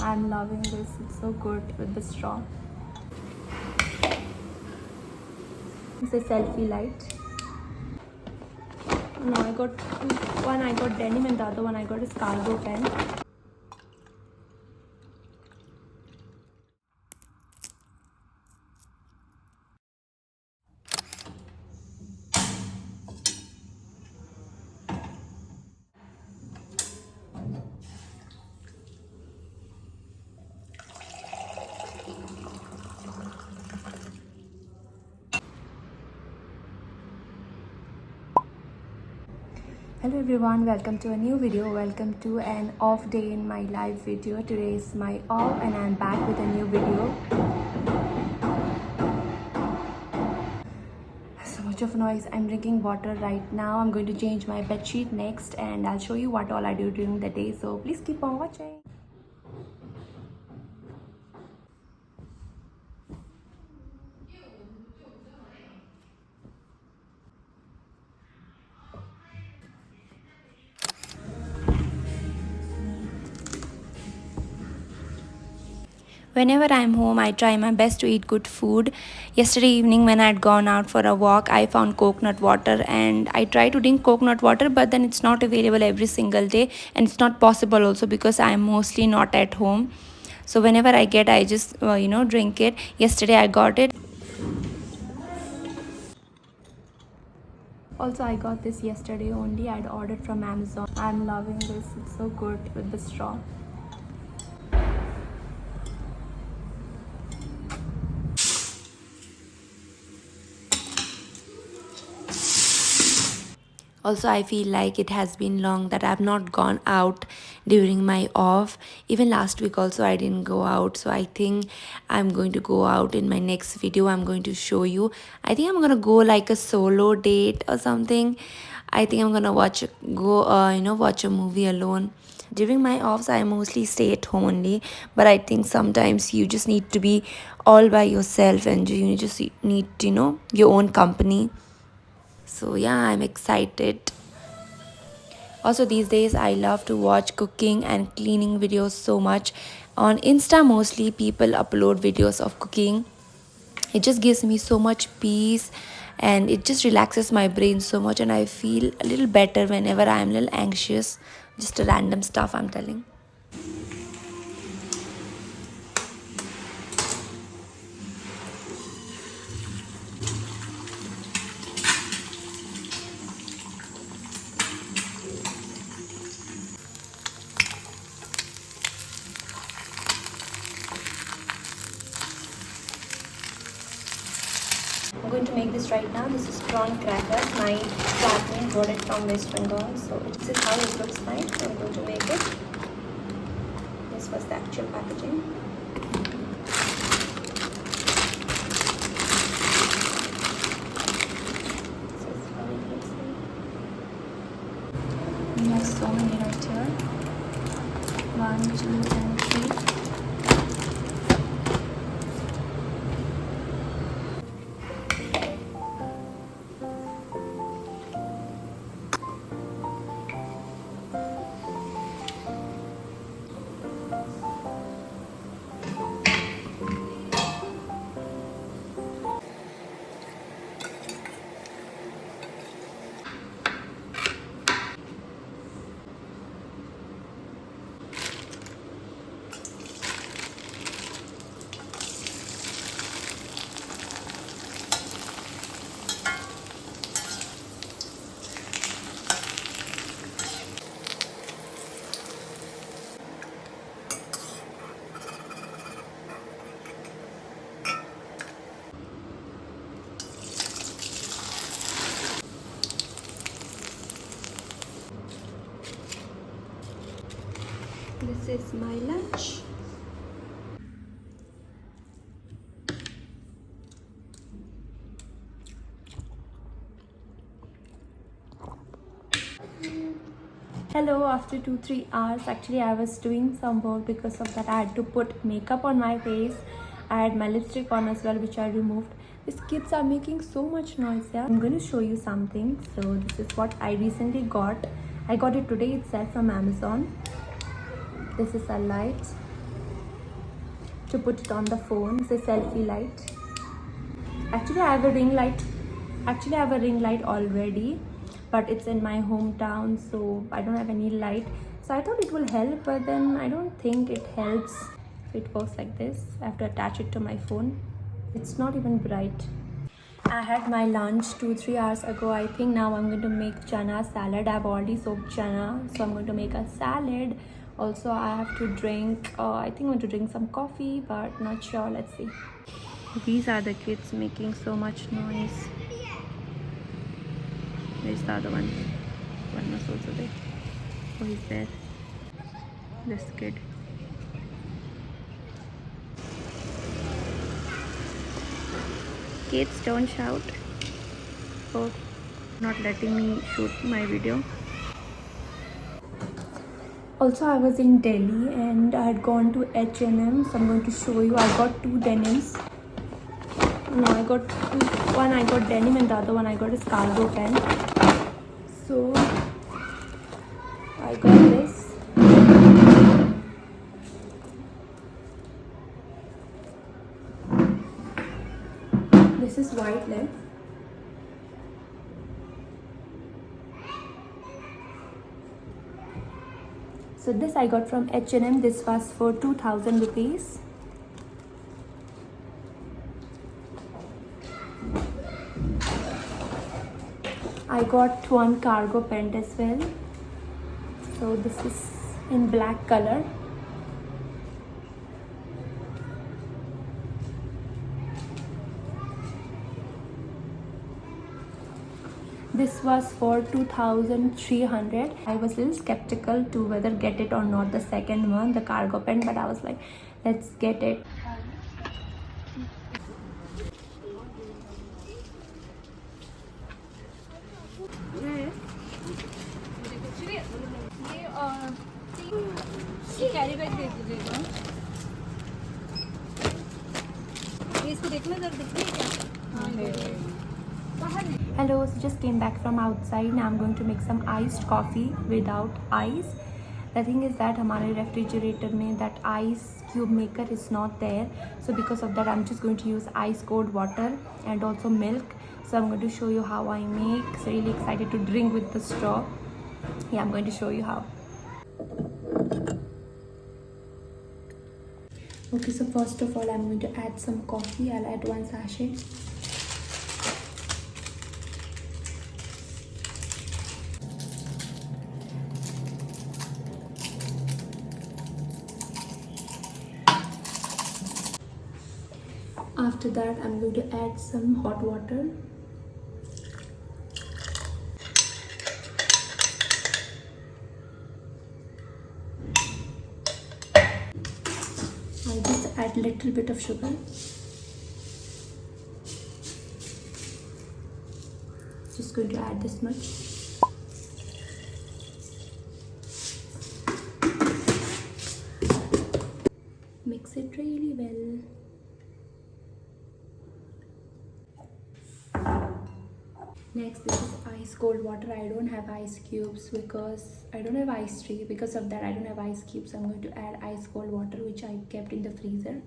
I'm loving this. It's so good with the straw. It's a selfie light. No, I got one. I got denim, and the other one I got is cargo pen. Hello everyone, welcome to a new video. Welcome to an off day in my live video. Today is my off and I'm back with a new video. So much of noise. I'm drinking water right now. I'm going to change my bed sheet next and I'll show you what all I do during the day. So please keep on watching. Whenever I'm home, I try my best to eat good food. Yesterday evening, when I had gone out for a walk, I found coconut water and I try to drink coconut water, but then it's not available every single day and it's not possible also because I'm mostly not at home. So whenever I get, I just drink it. Yesterday I got it. Also, I got this yesterday only. I'd ordered from Amazon. I'm loving this. It's so good with the straw. Also, I feel like it has been long that I've not gone out during my off. Even last week also I didn't go out. So I think I'm going to go out in my next video. I'm going to show you. I think I'm going to go like a solo date or something. I think I'm going to watch a movie alone. During my offs, I mostly stay at home only. But I think sometimes you just need to be all by yourself and you just need, your own company. So yeah, I'm excited. Also these days I love to watch cooking and cleaning videos so much. On Insta mostly people upload videos of cooking. It just gives me so much peace and it just relaxes my brain so much and I feel a little better whenever I'm a little anxious. Just a random stuff I'm telling. I'm going to make this right now. This is prawn crackers. My flatmate brought it from West Bengal. So this is how it looks like. So I'm going to make it. This was the actual packaging. This is how it looks like. We have so many right here. 1, 2, and 3. This is my lunch. Hello, after 2-3 hours. Actually I was doing some work. Because of that I had to put makeup on my face. I had my lipstick on as well, which I removed. These kids are making so much noise. Yeah, I'm going to show you something. So this is what I recently got. I got it today itself from Amazon. This is a light. to put it on the phone. It's a selfie light. Actually, I have a ring light. Actually, I have a ring light already, but it's in my hometown, so I don't have any light. So I thought it will help, but then I don't think it helps. It works like this. I have to attach it to my phone. It's not even bright. I had my lunch 2-3 hours ago. I think now I'm going to make chana salad. I've already soaked chana, so I'm going to make a salad. Also, I have to drink, I think I'm going to drink some coffee, but not sure. Let's see. These are the kids making so much noise. Where's the other one? One was also there. Oh, he's there. This kid. Kids, don't shout. Oh, not letting me shoot my video. Also, I was in Delhi and I had gone to H&M, so I'm going to show you. I got 2 denims. No, I got two. One I got denim and the other one I got is cargo pant. So I got this. This is white length. So this I got from H&M. This was for 2000 rupees. I got one cargo pant as well. So this is in black color. This was for 2300. I was a little skeptical to whether get it or not, the second one, the cargo pant, but I was like, let's get it. Carry bag दे दीजिएगा। इसको देखना जरा दिखती है क्या? Hello, so just came back from outside. Now I'm going to make some iced coffee without ice. The thing is that हमारे refrigerator में that ice cube maker is not there. So because of that, I'm just going to use ice cold water and also milk. So I'm going to show you how I make. So really excited to drink with the straw. Yeah, I'm going to show you how. Okay, so first of all, I'm going to add some coffee. I'll add 1 sachet. After that, I'm going to add some hot water. I'll just add a little bit of sugar. Just going to add this much. Mix it really well. Next, this is ice cold water. I don't have ice cubes because I don't have ice tree. Because of that, I don't have ice cubes. I'm going to add ice cold water, which I kept in the freezer.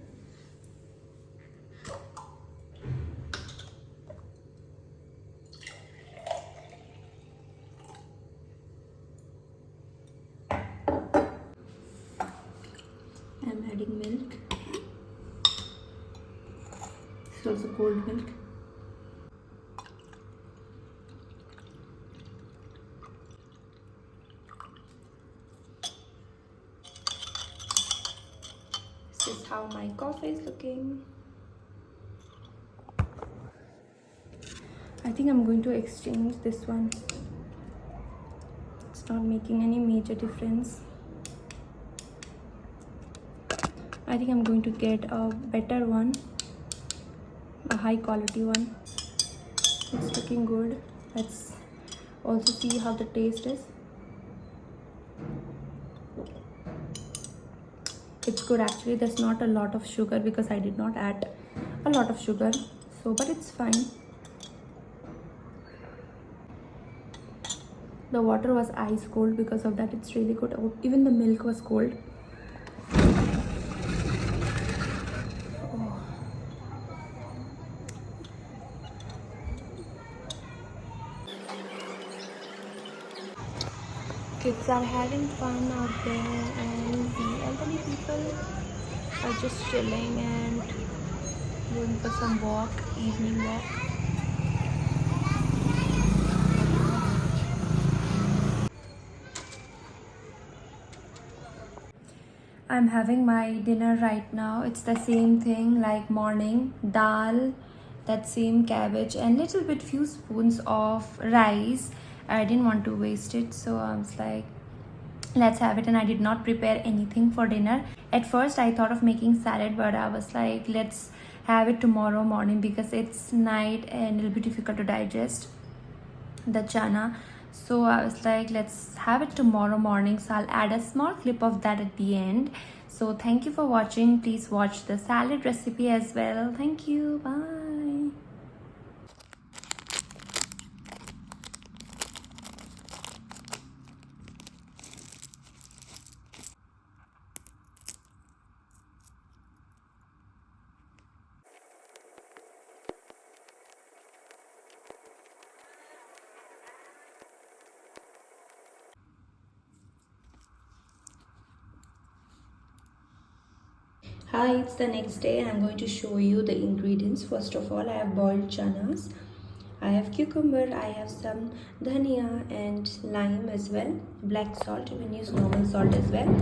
I'm adding milk. This is also cold milk. This is how my coffee is looking. I think I'm going to exchange this one. It's not making any major difference. I think I'm going to get a better one, a high quality one. It's looking good. Let's also see how the taste is. It's good actually. There's not a lot of sugar because I did not add a lot of sugar, so but it's fine. The water was ice cold, because of that it's really good. Even the milk was cold. are having fun out there, and the elderly people are just chilling and going for some walk, evening walk. I'm having my dinner right now. It's the same thing like morning dal, that same cabbage, and little bit few spoons of rice. I didn't want to waste it, so I was like, let's have it. And I did not prepare anything for dinner. At first I thought of making salad, but I was like, let's have it tomorrow morning because it's night and it'll be difficult to digest the chana. So I was like, let's have it tomorrow morning. So I'll add a small clip of that at the end. So thank you for watching. Please watch the salad recipe as well. Thank you. Bye. Hi, it's the next day and I'm going to show you the ingredients. First of all, I have boiled chanas. I have cucumber, I have some dhania and lime as well. Black salt, you can use normal salt as well.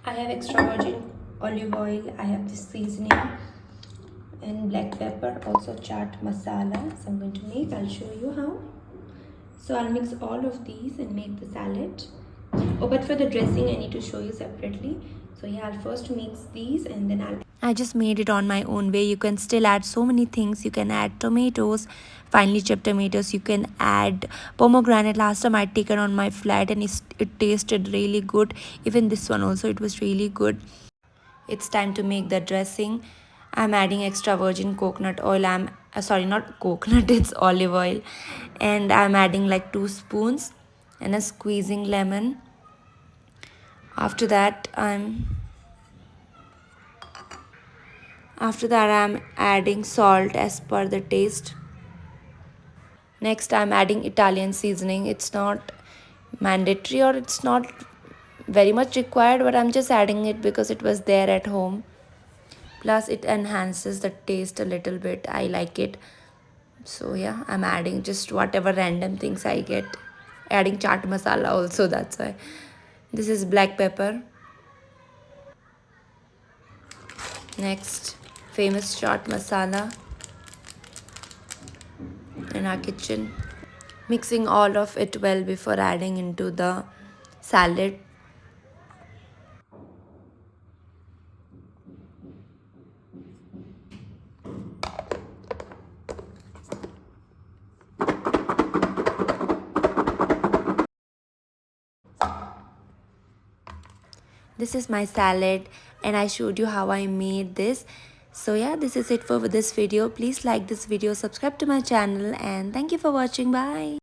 I have extra virgin olive oil. I have this seasoning and black pepper, also chaat masala. So I'm going to make, I'll show you how. So I'll mix all of these and make the salad. Oh, but for the dressing I need to show you separately. So yeah, I'll first mix these and then I just made it on my own way. You can still add so many things. You can add tomatoes, finely chopped tomatoes. You can add pomegranate. Last time I'd taken on my flat and it tasted really good. Even this one also, it was really good. It's time to make the dressing. I'm adding extra virgin coconut oil. I'm sorry, not coconut, it's olive oil. And I'm adding like 2 spoons and a squeezing lemon. After that, I'm adding salt as per the taste. Next, I'm adding Italian seasoning. It's not mandatory or it's not very much required, but I'm just adding it because it was there at home. Plus, it enhances the taste a little bit. I like it. So yeah, I'm adding just whatever random things I get. Adding chaat masala also, that's why. This is black pepper. Next, famous chaat masala in our kitchen. Mixing all of it well before adding into the salad. This is my salad and I showed you how I made this. So yeah, this is it for this video. Please like this video, subscribe to my channel, and thank you for watching. Bye.